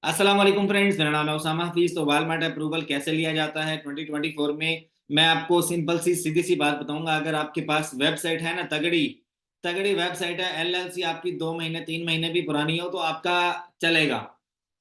अस्सलाम वालेकुम फ्रेंड्स, मेरा नाम है उसामा हफीज। तो वालमार्ट अप्रूवल कैसे लिया जाता है 2024 में, मैं आपको सिंपल सी सीधी सी बात बताऊंगा। अगर आपके पास वेबसाइट है ना, तगड़ी तगड़ी वेबसाइट है, एलएलसी आपकी 2 महीने 3 महीने भी पुरानी हो तो आपका चलेगा।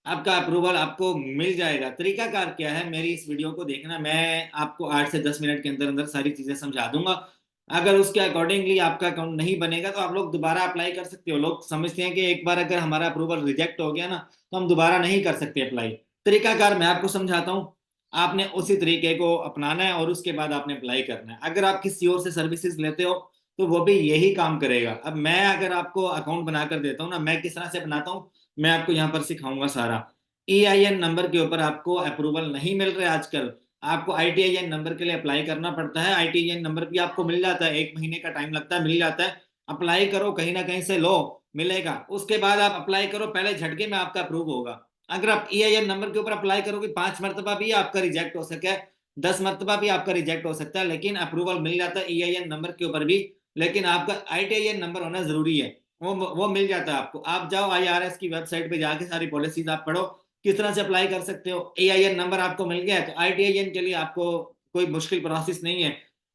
आपका अप्रूवल आपको मिल जाएगा। तरीकाकार क्या है, मेरी इस वीडियो को देखना। मैं आपको 8 से 10 मिनट के अंदर अंदर सारी चीजें समझा दूंगा। अगर उसके अकॉर्डिंगली आपका अकाउंट नहीं बनेगा तो आप लोग दोबारा अप्लाई कर सकते हो। लोग समझते हैं कि एक बार अगर हमारा अप्रूवल रिजेक्ट हो गया ना तो हम दोबारा नहीं कर सकते अप्लाई। तरीकाकार मैं आपको समझाता हूँ। आपने उसी तरीके को अपनाना है और उसके बाद आपने अप्लाई करना है। अगर आप किसी और से सर्विसेज लेते हो तो वो भी यही काम करेगा। अब मैं अगर आपको अकाउंट बनाकर देता हूँ ना, मैं किस तरह से बनाता हूँ मैं आपको यहाँ पर सिखाऊंगा सारा। EIN नंबर के ऊपर आपको अप्रूवल नहीं मिल रहा है आजकल। आपको ITIN नंबर के लिए अप्लाई करना पड़ता है। ITIN नंबर भी आपको मिल जाता है, 1 महीने का टाइम लगता है, मिल जाता है। अप्लाई करो, कहीं ना कहीं से लो, मिलेगा। उसके बाद आप अप्लाई करो, पहले झटके में आपका अप्रूव होगा। अगर आप EIN नंबर के ऊपर अप्लाई करोगे 5 मरतबा भी आपका रिजेक्ट हो सके, 10 मरतबा भी आपका रिजेक्ट हो सकता है, लेकिन अप्रूवल मिल जाता है EIN नंबर के ऊपर भी। लेकिन आपका ITIN नंबर होना जरूरी है। वो मिल जाता है आपको। आप जाओ IRS की वेबसाइट पे जाके सारी पॉलिसीज आप पढ़ो, किस तरह से अप्लाई कर सकते हो। EIN नंबर आपको मिल गया है तो ITIN के लिए आपको कोई मुश्किल प्रोसेस नहीं है।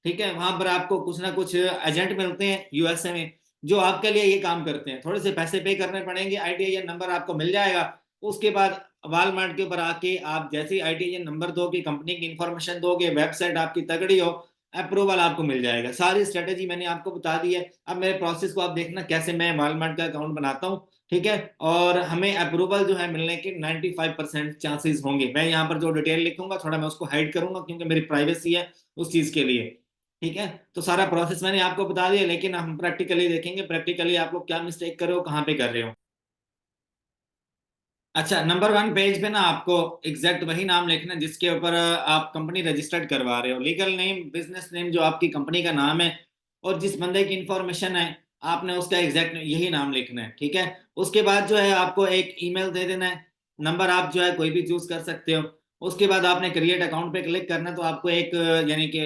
ठीक है, वहां पर आपको कुछ ना कुछ एजेंट मिलते हैं USA में जो आपके लिए ये काम करते हैं। थोड़े से पैसे पे करने पड़ेंगे, ITIN नंबर आपको मिल जाएगा। उसके बाद वालमार्ट के ऊपर आके आप जैसे ही ITIN नंबर दोगे, कंपनी की इंफॉर्मेशन दोगे, वेबसाइट आपकी तगड़ी हो, अप्रूवल आपको मिल जाएगा। सारी स्ट्रेटेजी मैंने आपको बता दी है। अब मेरे प्रोसेस को आप देखना कैसे मैं वालमार्ट का अकाउंट बनाता हूँ। ठीक है, और हमें अप्रूवल जो है मिलने के 95% चांसेस होंगे। मैं यहाँ पर जो डिटेल लिखूंगा थोड़ा मैं उसको हाइड करूंगा क्योंकि मेरी प्राइवेसी है उस चीज के लिए। ठीक है, तो सारा प्रोसेस मैंने आपको बता दिया, लेकिन हम प्रैक्टिकली देखेंगे, प्रैक्टिकली आप लोग क्या मिस्टेक कर रहे हो, कहाँ पे कर रहे हो। अच्छा, नंबर 1 पेज पे ना आपको एग्जैक्ट वही नाम लिखना है जिसके ऊपर आप कंपनी रजिस्टर्ड करवा रहे हो। लीगल नेम, बिजनेस नेम, जो आपकी कंपनी का नाम है और जिस बंदे की इंफॉर्मेशन है, आपने उसका एग्जैक्ट यही नाम लिखना है। ठीक है, उसके बाद जो है आपको एक ईमेल दे देना है। नंबर आप जो है कोई भी चूज कर सकते हो। उसके बाद आपने क्रिएट अकाउंट पे क्लिक करना है तो आपको एक यानी कि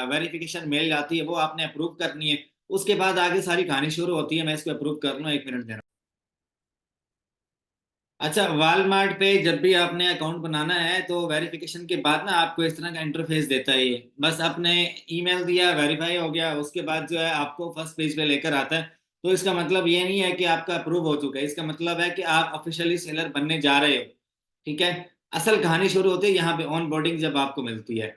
वेरिफिकेशन मेल जाती है, वो आपने अप्रूव करनी है। उसके बाद आगे सारी कहानी शुरू होती है। मैं इसको अप्रूव कर लूँ, 1 मिनट देना। अच्छा, वालमार्ट पे जब भी आपने अकाउंट बनाना है तो वेरिफिकेशन के बाद ना आपको इस तरह का इंटरफेस देता है। ये बस आपने ईमेल दिया, वेरीफाई हो गया, उसके बाद जो है आपको फर्स्ट पेज पे लेकर आता है। तो इसका मतलब ये नहीं है कि आपका अप्रूव हो चुका है, इसका मतलब है कि आप ऑफिशियली सेलर बनने जा रहे हो। ठीक है, असल कहानी शुरू होती है यहाँ पे ऑन बोर्डिंग जब आपको मिलती है।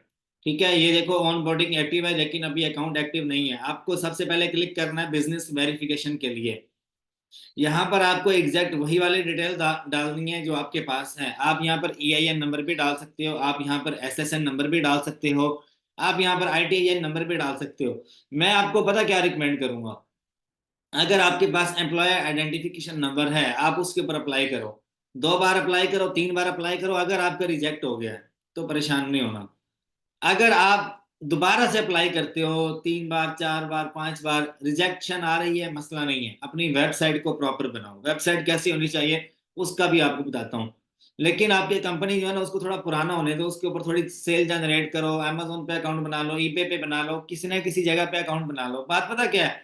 ठीक है, ये देखो ऑन बोर्डिंग एक्टिव है लेकिन अभी अकाउंट एक्टिव नहीं है। आपको सबसे पहले क्लिक करना है बिजनेस वेरिफिकेशन के लिए। यहाँ पर आपको एग्जैक्ट वही वाली डिटेल डालनी है जो आपके पास है। आप यहाँ पर EIN नंबर भी डाल सकते हो, आप यहाँ पर SSN नंबर भी डाल सकते हो, आप यहाँ पर ITIN नंबर भी डाल सकते हो। मैं आपको पता क्या रिकमेंड करूंगा, अगर आपके पास एम्प्लॉयर आइडेंटिफिकेशन नंबर है आप उसके ऊपर अप्लाई करो। 2 बार अप्लाई करो, 3 बार अप्लाई करो। अगर आपका रिजेक्ट हो गया है तो परेशान नहीं होना। अगर आप दोबारा से अप्लाई करते हो 3 बार 4 बार 5 बार रिजेक्शन आ रही है, मसला नहीं है। अपनी वेबसाइट को प्रॉपर बनाओ। वेबसाइट कैसी होनी चाहिए उसका भी आपको बताता हूँ। लेकिन आपकी कंपनी जो है ना उसको थोड़ा पुराना होने दो, उसके ऊपर थोड़ी सेल जनरेट करो, Amazon पे अकाउंट बना लो, eBay पे बना लो, किसी ना किसी जगह पे अकाउंट बना लो। बात पता क्या है,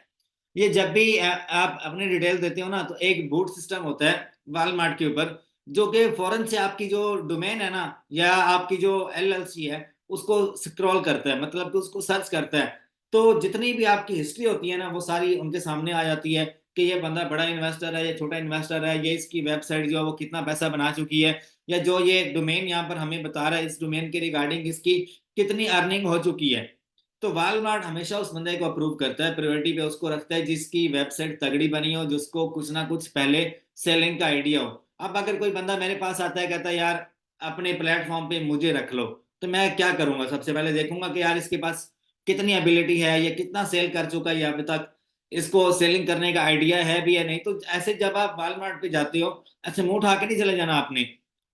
ये जब भी आप अपनी डिटेल देते हो ना तो एक बूट सिस्टम होता है वालमार्ट के ऊपर, जो कि फौरन से आपकी जो डोमेन है ना या आपकी जो LLC है उसको स्क्रॉल करता है, मतलब कि उसको सर्च करता है। तो जितनी भी आपकी हिस्ट्री होती है ना वो सारी उनके सामने आ जाती है कि ये बंदा बड़ा इन्वेस्टर है, ये छोटा इन्वेस्टर है, ये इसकी वेबसाइट जो है वो कितना पैसा बना चुकी है, या जो ये डोमेन यहाँ पर हमें बता रहा है इस डोमेन के रिगार्डिंग इसकी कितनी अर्निंग हो चुकी है। तो वालमार्ट हमेशा उस बंदे को अप्रूव करता है, प्रायोरिटी पे उसको रखता है जिसकी वेबसाइट तगड़ी बनी हो, जिसको कुछ ना कुछ पहले सेलिंग का आइडिया हो। अब अगर कोई बंदा मेरे पास आता है कहता है यार अपने प्लेटफॉर्म पे मुझे रख लो, तो मैं क्या करूंगा, सबसे पहले देखूंगा कि यार इसके पास कितनी एबिलिटी है, ये कितना सेल कर चुका है, अभी तक इसको सेलिंग करने का आइडिया है भी या नहीं। तो ऐसे जब आप वालमार्ट पे जाते हो, ऐसे मुंह उठा के नहीं चले जाना। आपने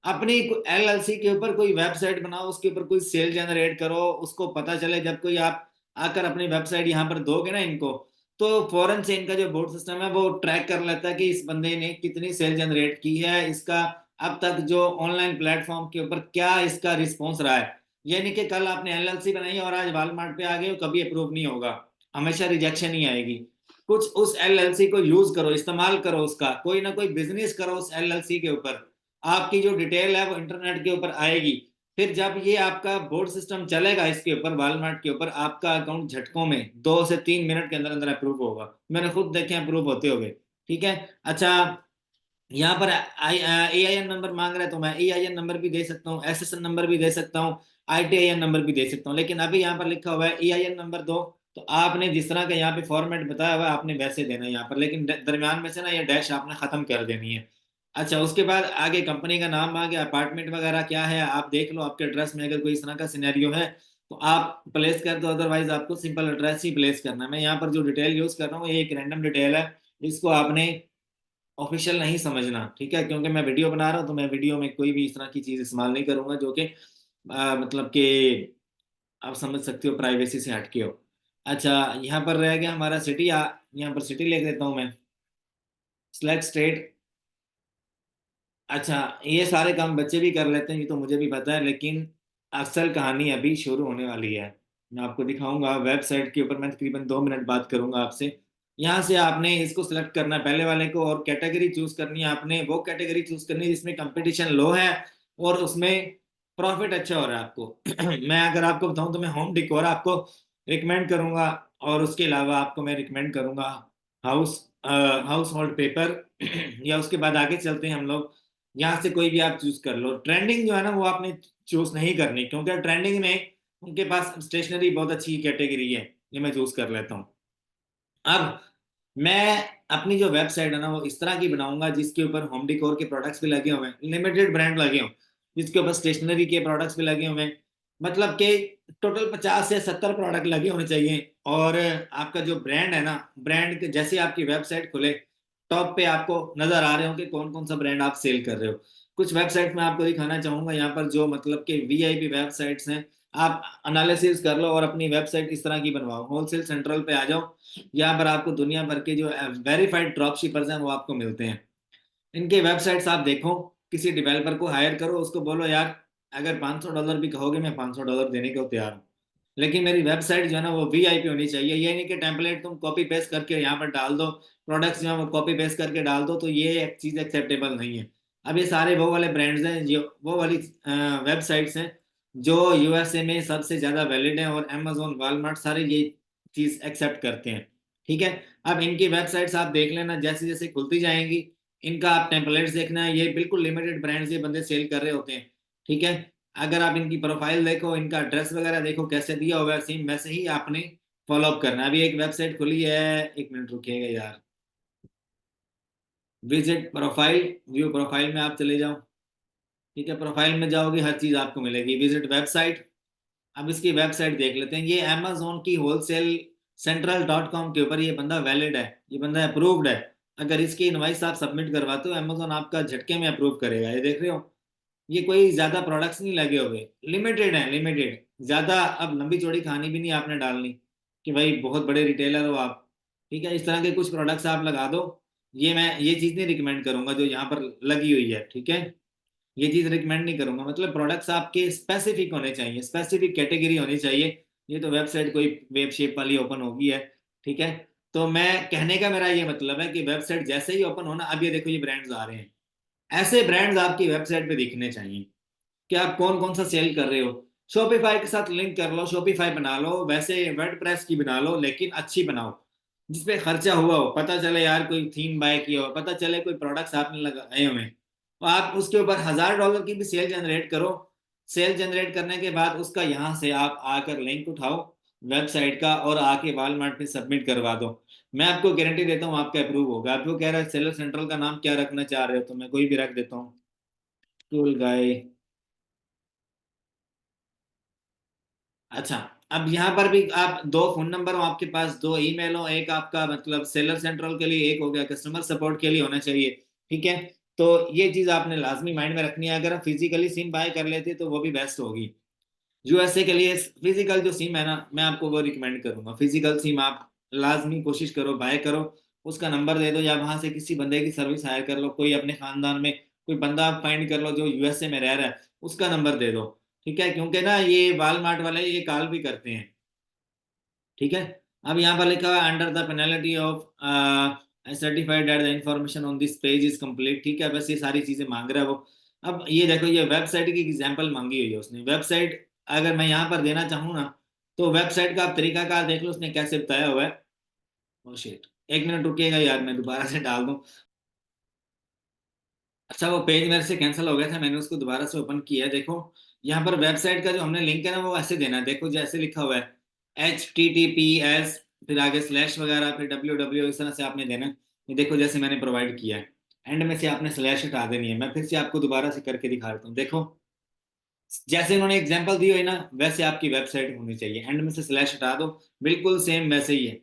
अपनी LLC के ऊपर कोई वेबसाइट बनाओ, उसके ऊपर कोई सेल जनरेट करो, उसको पता चले जब कोई आप आकर अपनी वेबसाइट यहाँ पर दोगे ना इनको, तो फौरन से इनका जो बोर्ड सिस्टम है वो ट्रैक कर लेता है कि इस बंदे ने कितनी सेल जनरेट की है, इसका अब तक जो ऑनलाइन प्लेटफॉर्म के ऊपर क्या इसका रिस्पॉन्स रहा है। यानी कि कल आपने LLC बनाई और आज वालमार्ट पे आ गए हो, कभी अप्रूव नहीं होगा, हमेशा रिजेक्शन ही आएगी। कुछ उस LLC को यूज करो, इस्तेमाल करो, उसका कोई ना कोई बिजनेस करो उस LLC के ऊपर। आपकी जो डिटेल है वो इंटरनेट के ऊपर आएगी। फिर जब ये आपका बोर्ड सिस्टम चलेगा इसके ऊपर, वॉलमार्ट के ऊपर, आपका अकाउंट झटकों में 2 से 3 मिनट के अंदर अंदर अप्रूव होगा। मैंने खुद देखे अप्रूव होते हुए। ठीक है। अच्छा, यहाँ पर AIN नंबर मांग रहा है, तो मैं AIN नंबर भी दे सकता हूँ, SSN नंबर भी दे सकता हूँ, ITIN नंबर भी दे सकता हूँ। लेकिन अभी यहाँ पर लिखा हुआ है AIN नंबर दो, तो आपने जिस तरह का यहाँ पे फॉर्मेट बताया हुआ है आपने वैसे देना है यहाँ पर, लेकिन दरमियान में से ना ये डैश आपने खत्म कर देनी है। अच्छा, उसके बाद आगे कंपनी का नाम आ गया, अपार्टमेंट वगैरह क्या है आप देख लो, आपके एड्रेस में अगर कोई इस तरह का सिनेरियो है तो आप प्लेस कर दो, अदरवाइज आपको सिंपल एड्रेस ही प्लेस करना है। मैं यहाँ पर जो डिटेल यूज कर रहा हूँ ये एक रैंडम डिटेल है, इसको आपने ऑफिशियल नहीं समझना, ठीक है, क्योंकि मैं वीडियो बना रहा हूँ तो मैं वीडियो में कोई भी इस तरह की चीज इस्तेमाल नहीं करूंगा जो कि मतलब कि आप समझ सकते हो प्राइवेसी से हटके हो। अच्छा, यहाँ पर रह गया हमारा सिटी, यहाँ पर सिटी लिख देता हूँ मैं, सिलेक्ट स्टेट। अच्छा, ये सारे काम बच्चे भी कर लेते हैं, ये तो मुझे भी पता है, लेकिन असल कहानी अभी शुरू होने वाली है। मैं आपको दिखाऊंगा वेबसाइट के ऊपर, मैं तकरीबन 2 मिनट बात करूंगा आपसे। यहाँ से आपने इसको सिलेक्ट करना है पहले वाले को, और कैटेगरी चूज करनी है आपने, वो कैटेगरी चूज करनी है जिसमें कंपटीशन लो है और उसमें प्रॉफिट अच्छा हो रहा है आपको। मैं अगर आपको बताऊं तो मैं होम डिकोर आपको रिकमेंड करूंगा, और उसके अलावा आपको मैं रिकमेंड करूंगा हाउस हाउस होल्ड पेपर। या उसके बाद आगे चलते हैं हम लोग, यहाँ से कोई भी आप चूज कर लो। ट्रेंडिंग जो है ना वो आपने चूज नहीं करनी, क्योंकि ट्रेंडिंग में उनके पास स्टेशनरी बहुत अच्छी कैटेगरी है, ये मैं चूज कर लेता हूँ। अब मैं अपनी जो वेबसाइट है ना वो इस तरह की बनाऊंगा जिसके ऊपर होम डिकोर के प्रोडक्ट्स भी लगे हुए हैं, लिमिटेड ब्रांड लगे हों, जिसके ऊपर स्टेशनरी के प्रोडक्ट्स भी लगे हुए हैं, मतलब कि टोटल 50 से 70 प्रोडक्ट लगे होने चाहिए। और आपका जो ब्रांड है ना, ब्रांड के जैसे आपकी वेबसाइट खुले टॉप पे आपको नजर आ रहे हो कि कौन कौन सा ब्रांड आप सेल कर रहे हो। कुछ वेबसाइट में आपको दिखाना चाहूंगा यहाँ पर, जो मतलब कि VIP वेबसाइट्स हैं, आप एनालिसिस कर लो और अपनी वेबसाइट इस तरह की बनवाओ। होलसेल सेंट्रल पे आ जाओ, यहाँ पर आपको दुनिया भर के जो वेरीफाइड ड्रॉप शिपर्स हैं वो आपको मिलते हैं। इनके वेबसाइट्स आप देखो, किसी डेवलपर को हायर करो, उसको बोलो यार अगर $500 भी कहोगे मैं $500 देने को तैयार हूँ, लेकिन मेरी वेबसाइट जो है ना वो VIP होनी चाहिए। ये नहीं कि टेम्पलेट तुम कॉपी पेस्ट करके यहाँ पर डाल दो, प्रोडक्ट्स जो है वो कॉपी पेस्ट करके डाल दो, तो ये एक चीज़ एक्सेप्टेबल नहीं है। अब ये सारे वो वाले ब्रांड्स हैं, जो वो वाली वेबसाइट्स हैं जो USA में सबसे ज़्यादा वैलिड हैं, और Amazon Walmart सारे ये चीज़ एक्सेप्ट करते हैं। ठीक है। अब इनकी वेबसाइट्स आप देख लेना, जैसे जैसे खुलती जाएंगी इनका आप टेम्पलेट्स देखना है, ये बिल्कुल लिमिटेड ब्रांड्स ये बंदे सेल कर रहे होते हैं। ठीक है। अगर आप इनकी प्रोफाइल देखो, इनका एड्रेस वगैरह देखो कैसे दिया हुआ है, सेम वैसे ही आपने फॉलो अप करना है। अभी एक वेबसाइट खुली है, एक मिनट रुकिएगा यार, विजिट प्रोफाइल, व्यू प्रोफाइल में आप चले जाओ। ठीक है, प्रोफाइल में जाओगे हर चीज आपको मिलेगी, विजिट वेबसाइट। अब इसकी वेबसाइट देख लेते हैं, ये अमेजोन की होलसेल central.com के ऊपर ये बंदा वैलिड है, ये बंदा अप्रूव्ड है। अगर इसकी इनवाइस आप सबमिट करवाते हो अमेजोन आपका झटके में अप्रूव करेगा, ये देख रहे हो। ये कोई ज्यादा प्रोडक्ट्स नहीं लगे हुए, लिमिटेड है, लिमिटेड, ज्यादा अब लंबी चौड़ी कहानी भी नहीं आपने डालनी कि भाई बहुत बड़े रिटेलर हो आप। ठीक है, इस तरह के कुछ प्रोडक्ट्स आप लगा दो। ये मैं ये चीज नहीं रिकमेंड करूंगा जो यहाँ पर लगी हुई है। ठीक है, ये चीज रिकमेंड नहीं करूंगा, मतलब प्रोडक्ट्स आपके स्पेसिफिक होने चाहिए, स्पेसिफिक कैटेगरी होनी चाहिए। ये तो वेबसाइट कोई वेब शेप वाली ओपन होगी है। ठीक है। तो मैं कहने का मेरा ये मतलब है कि वेबसाइट जैसे ही ओपन होना, अब ये देखो ये ब्रांड्स आ रहे हैं, ऐसे ब्रांड्स आपकी वेबसाइट पे दिखने चाहिए कि आप कौन कौन सा सेल कर रहे हो। शॉपिफाई के साथ लिंक कर लो, शॉपिफाई बना लो, वैसे वर्डप्रेस की बना लो, लेकिन अच्छी बनाओ जिसपे खर्चा हुआ हो, पता चले यार कोई थीम बाय किया हो, पता चले कोई प्रोडक्ट्स आपने लगाए हुए हैं, तो आप उसके ऊपर $1000 की भी सेल जनरेट करो। सेल जनरेट करने के बाद उसका यहाँ से आप आकर लिंक उठाओ वेबसाइट का और आके वॉलमार्ट में सबमिट करवा दो। मैं आपको गारंटी देता हूँ आपका अप्रूव होगा। आप जो कह रहे हैं सेलर सेंट्रल का नाम क्या रखना चाह रहे हो, तो मैं कोई भी रख देता हूँ, टूल गाय। अच्छा, अब यहाँ पर भी आप दो फोन नंबर हो आपके पास, दो ईमेल हो, एक आपका मतलब सेलर सेंट्रल के लिए, एक हो गया कस्टमर सपोर्ट के लिए होना चाहिए। ठीक है। तो ये चीज आपने लाजमी माइंड में रखनी है। अगर आप फिजिकली सिम बाय कर लेते तो वो भी बेस्ट होगी। USA के लिए फिजिकल जो सिम है ना, मैं आपको वो रिकमेंड करूंगा, फिजिकल सिम आप लाजमी कोशिश करो बाय करो। उसका नंबर दे दो, या वहां से किसी बंदे की सर्विस हायर कर लो, कोई अपने खानदान में कोई बंदा आप फाइंड कर लो जो USA में रह रहा है, उसका नंबर दे दो। ठीक है, क्योंकि ना ये वालमार्ट वाले ये कॉल भी करते हैं। ठीक है। अब यहाँ पर लिखा हुआ है under the penalty of certified that the information on this page is complete. ठीक है, बस ये सारी चीजें मांग रहा है वो। अब ये देखो, ये वेबसाइट की एग्जांपल मांगी हुई है उसने। वेबसाइट अगर मैं यहाँ पर देना चाहूँ ना, तो वेबसाइट का आप तरीकाकार देख लो उसने कैसे बताया हुआ है। ओ शिट, एक मिनट रुकिएगा यार, मैं दोबारा से डाल दूं। अच्छा, वो पेज मेरे से कैंसिल हो गया था, मैंने उसको दोबारा से ओपन किया है। देखो यहाँ पर वेबसाइट का जो हमने लिंक है ना, वो ऐसे देना है। देखो जैसे लिखा हुआ है HTTPS, फिर आगे स्लैश वगैरह, फिर www, इस तरह से आपने देना है। ये देखो जैसे मैंने प्रोवाइड किया है, एंड में से आपने स्लैश हटा देनी है। मैं फिर से आपको दोबारा से करके दिखा देता हूँ। देखो जैसे उन्होंने एग्जांपल दी हुई ना, वैसे आपकी वेबसाइट होनी चाहिए। एंड में से स्लैश हटा दो, बिल्कुल सेम वैसे ही है।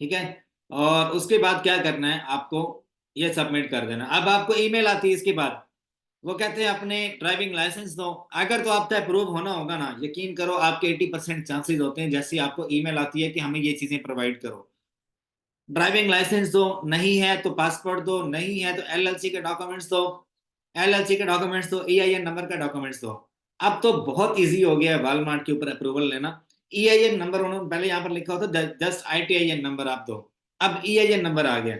ठीक है। और उसके बाद क्या करना है आपको, ये सबमिट कर देना। अब आपको ईमेल आती है इसके बाद, वो कहते हैं अपने ड्राइविंग लाइसेंस दो। अगर तो आपका अप्रूव होना होगा ना, यकीन करो आपके 80% चांसेस होते हैं जैसे आपको ईमेल आती है कि हमें ये चीजें प्रोवाइड करो। ड्राइविंग लाइसेंस दो, नहीं है तो पासपोर्ट दो, नहीं है तो LLC के डॉक्यूमेंट्स दो, LLC के डॉक्यूमेंट्स दो, EIN नंबर का डॉक्यूमेंट्स दो। अब तो बहुत इजी हो गया है वॉलमार्ट के ऊपर अप्रूवल लेना। EIN नंबर उन्होंने पहले यहाँ पर लिखा होता, जस्ट ITIN नंबर आप दो। अब EIN नंबर आ गया।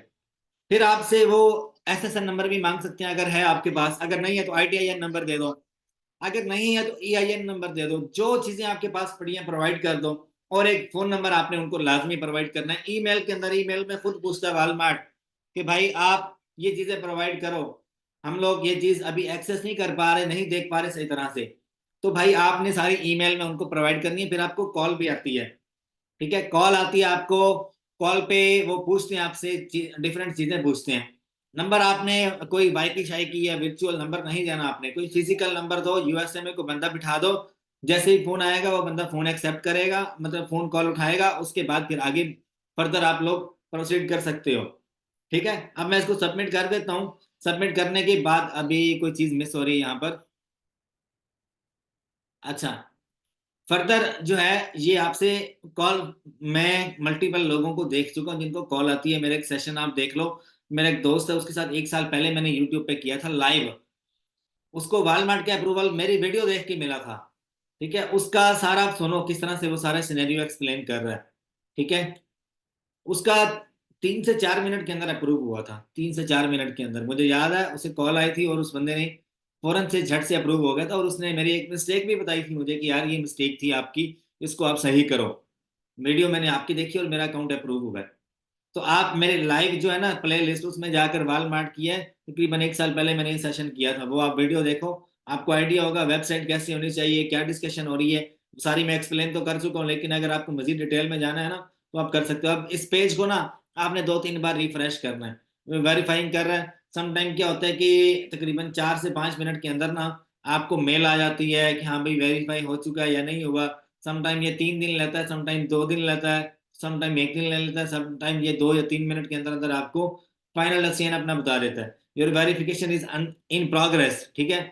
फिर आपसे वो SSN नंबर भी मांग सकते हैं अगर है आपके पास, अगर नहीं है तो ITIN नंबर दे दो, अगर नहीं है तो EIN नंबर दे दो। जो चीजें आपके पास पड़ी हैं प्रोवाइड कर दो। और एक फोन नंबर आपने उनको लाजमी प्रोवाइड करना है। ईमेल के अंदर, ईमेल में खुद पूछता है वॉलमार्ट कि भाई आप ये चीजें प्रोवाइड करो, हम लोग ये चीज अभी एक्सेस नहीं कर पा रहे, नहीं देख पा रहे सही तरह से। तो भाई आपने सारी ईमेल में उनको प्रोवाइड करनी है। फिर आपको कॉल भी आती है। ठीक है, कॉल आती है आपको। कॉल पे वो पूछते हैं आपसे, डिफरेंट चीजें पूछते हैं। नंबर आपने कोई वाईकी शाईकी या वर्चुअल नंबर नहीं देना, आपने कोई फिजिकल नंबर दो। यूएसए में कोई बंदा बिठा दो, जैसे ही फोन आएगा वो बंदा फोन एक्सेप्ट करेगा, मतलब फोन कॉल उठाएगा। उसके बाद फिर आगे फर्दर आप लोग प्रोसीड कर सकते हो। ठीक है, अब मैं इसको सबमिट कर देता हूँ। सबमिट करने के बाद अभी कोई चीज मिस हो रही है यहाँ पर। अच्छा, फर्दर जो है ये आपसे कॉल, मैं मल्टीपल लोगों को देख चुका हूँ जिनको कॉल आती है। मेरे एक सेशन आप देख लो, मेरा एक दोस्त है उसके साथ 1 साल पहले मैंने यूट्यूब पे किया था लाइव। उसको वॉलमार्ट के अप्रूवल मेरी वीडियो देख के मिला था। ठीक है, उसका सारा आप सुनो किस तरह से वो सारा सिनेरियो एक्सप्लेन कर रहा है। ठीक है, उसका 3 से 4 मिनट के अंदर अप्रूव हुआ था। 3 से 4 मिनट के अंदर मुझे याद है उसे कॉल आई थी और उस बंदे ने फौरन से झट से अप्रूव हो गया था। और उसने मेरी एक मिस्टेक भी बताई थी मुझे कि यार ये मिस्टेक थी आपकी, इसको आप सही करो। वीडियो मैंने आपकी देखी और मेरा अकाउंट अप्रूव हुआ है। तो आप मेरे लाइव जो है ना प्ले लिस्ट, उसमें जाकर वॉलमार्ट की है, तकरीबन 1 साल पहले मैंने ये सेशन किया था, वो आप वीडियो देखो। आपको आइडिया होगा वेबसाइट कैसी होनी चाहिए, क्या डिस्कशन हो रही है। सारी मैं एक्सप्लेन तो कर चुका हूँ, लेकिन अगर आपको मजीद डिटेल में जाना है ना, तो आप कर सकते हो। अब इस पेज को ना आपने 2-3 बार रिफ्रेश करना है। वेरीफाइंग कर रहा है, समटाइम क्या होता है कि तकरीबन 4 से 5 मिनट के अंदर ना आपको मेल आ जाती है कि हाँ भाई वेरीफाई हो चुका है या नहीं हुआ। समटाइम ये 3 दिन लेता है, समटाइम 2 दिन लेता है, समटाइम एक दिन ले लेता है, समटाइम ये 2 या 3 मिनट के अंदर अंदर आपको फाइनल डिसीजन अपना बता देता है, your verification is in progress. ठीक है,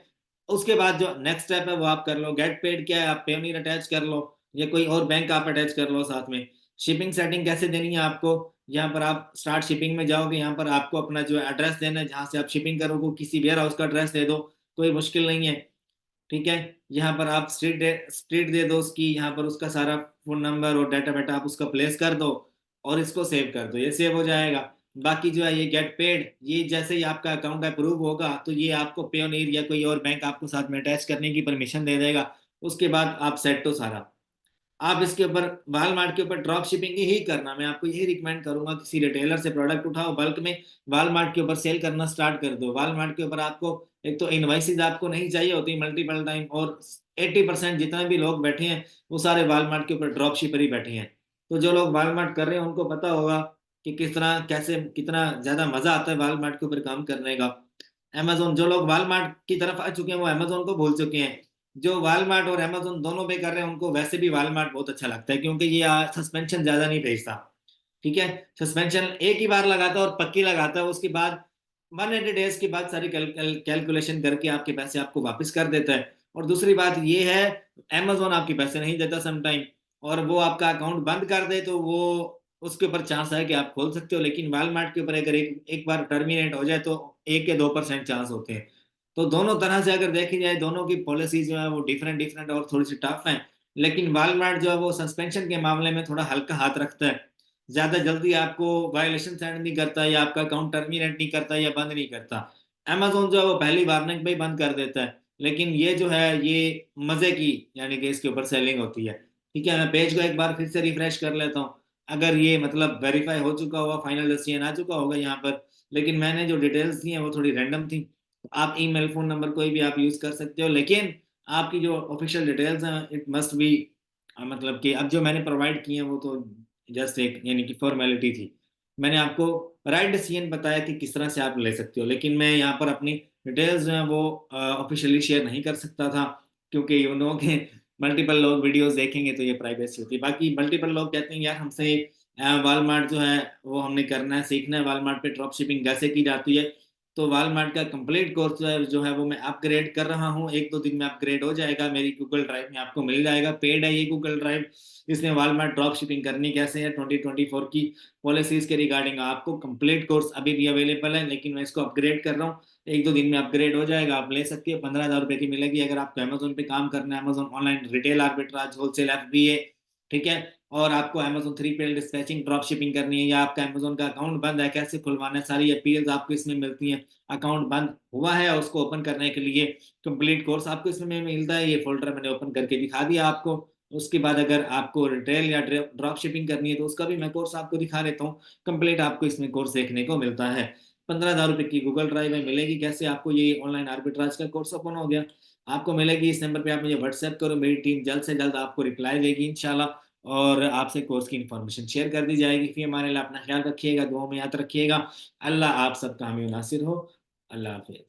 उसके बाद जो नेक्स्ट स्टेप है वो आप कर लो। गेट पेड क्या है, आप पेयोनियर अटैच कर लो या कोई और बैंक आप अटैच कर लो साथ में। शिपिंग सेटिंग कैसे देनी है आपको, यहाँ पर आप स्टार्ट शिपिंग में जाओगे, यहाँ पर आपको अपना जो एड्रेस देना है जहाँ से आप शिपिंग करोगे, किसी वेयर हाउस का एड्रेस दे दो, कोई मुश्किल नहीं है। ठीक है, यहाँ पर आप स्ट्रीट दे दो उसकी, यहाँ पर उसका सारा फोन नंबर और डाटा वाटा आप उसका प्लेस कर दो और इसको सेव कर दो, ये सेव हो जाएगा। बाकी जो है ये गेट पेड, ये जैसे ही आपका अकाउंट अप्रूव होगा तो ये आपको पेयोनीर या कोई और बैंक आपको साथ में अटैच करने की परमिशन दे देगा। उसके बाद आप सेट हो सारा। आप इसके ऊपर वॉलमार्ट के ऊपर ड्रॉप शिपिंग ही करना, मैं आपको यही रिकमेंड करूंगा। किसी रिटेलर से प्रोडक्ट उठाओ बल्क में, वॉलमार्ट के ऊपर सेल करना स्टार्ट कर दो। वॉलमार्ट के ऊपर आपको एक तो इनवाइसेस आपको नहीं चाहिए होती मल्टीपल टाइम, और 80% जितने भी लोग बैठे हैं वो सारे वॉलमार्ट के ऊपर ड्रॉप शिपर ही बैठे हैं। तो जो लोग वॉलमार्ट कर रहे हैं उनको पता होगा कि किस तरह कैसे कितना ज्यादा मजा आता है वॉलमार्ट के ऊपर काम करने का। अमेजोन, जो लोग वॉलमार्ट की तरफ आ चुके हैं वो अमेजोन को भूल चुके हैं। जो वॉलमार्ट और अमेजोन दोनों पे कर रहे हैं उनको वैसे भी वॉलमार्ट बहुत अच्छा लगता है, क्योंकि ये सस्पेंशन ज्यादा नहीं भेजता। ठीक है, सस्पेंशन एक ही बार लगाता है और पक्की लगाता है, उसके बाद 180 डेज के बाद सारी कैलकुलेशन करके आपके पैसे आपको वापस कर देता है। और दूसरी बात ये है, अमेजोन आपके पैसे नहीं देता समटाइम, और वो आपका अकाउंट बंद कर दे तो वो उसके ऊपर चांस है कि आप खोल सकते हो, लेकिन वॉलमार्ट के ऊपर अगर एक एक बार टर्मिनेट हो जाए तो 1 या 2% चांस होते हैं। तो दोनों तरह से अगर देखी जाए, दोनों की पॉलिसी जो है वो डिफरेंट डिफरेंट और थोड़ी सी टफ है। लेकिन वॉलमार्ट जो है वो सस्पेंशन के मामले में थोड़ा हल्का हाथ रखता है, ज्यादा जल्दी आपको वायलेशन सेंड नहीं करता या आपका अकाउंट टर्मिनेट नहीं करता या बंद नहीं करता। अमेज़न जो है वो पहली वार्निंग पे ही बंद कर देता है। लेकिन ये जो है ये मज़े की यानी कि इसके ऊपर सेलिंग होती है। ठीक है, मैं पेज को एक बार फिर से रिफ्रेश कर लेता हूँ। अगर ये मतलब वेरीफ़ाई हो चुका होगा, फाइनल डिसीजन आ चुका होगा यहाँ पर, लेकिन मैंने जो डिटेल्स दी हैं वो थोड़ी रैंडम थी। आप ईमेल, फ़ोन नंबर कोई भी आप यूज़ कर सकते हो, लेकिन आपकी जो ऑफ़िशियल डिटेल्स हैं इट मस्ट बी मतलब कि अब जो मैंने प्रोवाइड की हैं वो तो जस्ट एक यानी कि फ़ॉर्मेलिटी थी। मैंने आपको राइट डिसीजन बताया कि किस तरह से आप ले सकते हो, लेकिन मैं यहाँ पर अपनी डिटेल्स जो हैं वो ऑफ़िशियली शेयर नहीं कर सकता था, क्योंकि यू नो कि मल्टीपल लोग वीडियोज़ देखेंगे तो ये प्राइवेसी होती है। बाकी मल्टीपल लोग कहते हैं यार हमसे वॉलमार्ट जो है वो हमने करना है, सीखना है वॉलमार्ट पे ड्रॉप शिपिंग कैसे की जाती है। तो वॉलमार्ट का कंप्लीट कोर्स जो है वो मैं अपग्रेड कर रहा हूँ। 1-2 दिन में अपग्रेड हो जाएगा, मेरी गूगल ड्राइव में आपको मिल जाएगा। पेड है ये गूगल ड्राइव, इसमें वॉलमार्ट ड्रॉप शिपिंग करनी कैसे है 2024 की पॉलिसीज़ के रिगार्डिंग आपको कंप्लीट कोर्स अभी भी अवेलेबल है, लेकिन मैं इसको अपग्रेड कर रहा हूँ। 1-2 दिन में अपग्रेड हो जाएगा, आप ले सकते हो। ₹15,000 की मिलेगी अगर आपको अमेज़न पे काम करना है, Amazon online retail arbitrage, wholesale FBA, ठीक है? और आपको Amazon 3PL dispatching, drop shipping करनी है या आपका अमेज़न का अकाउंट बंद है, कैसे खुलवाना है, सारी अपील्स आपको इसमें मिलती हैं। अकाउंट बंद हुआ है, उसको ओपन करने के लिए कंप्लीट कोर्स आपको इसमें मिलता है। ये फ़ोल्डर मैंने ओपन करके दिखा दिया आपको। उसके बाद अगर आपको रिटेल या ड्रॉप शिपिंग करनी है, तो उसका भी मैं कोर्स आपको दिखा देता हूँ। कंप्लीट आपको इसमें कोर्स देखने को मिलता है। ₹15,000 की गूगल ड्राइव है, मिलेगी कैसे आपको ये ऑनलाइन आर्बिट्राज का कोर्स ओपन हो गया। आपको मिलेगी इस नंबर पे आप मुझे व्हाट्सएप करो, मेरी टीम जल्द से जल्द आपको रिप्लाई देगी इंशाल्लाह और आपसे कोर्स की इन्फॉर्मेशन शेयर कर दी जाएगी। फिर हमारे लिए अपना ख्याल रखिएगा, दुआओं में याद रखिएगा। अल्लाह आप सबका हामी नासिर हो। अल्लाह हाफ़िज़।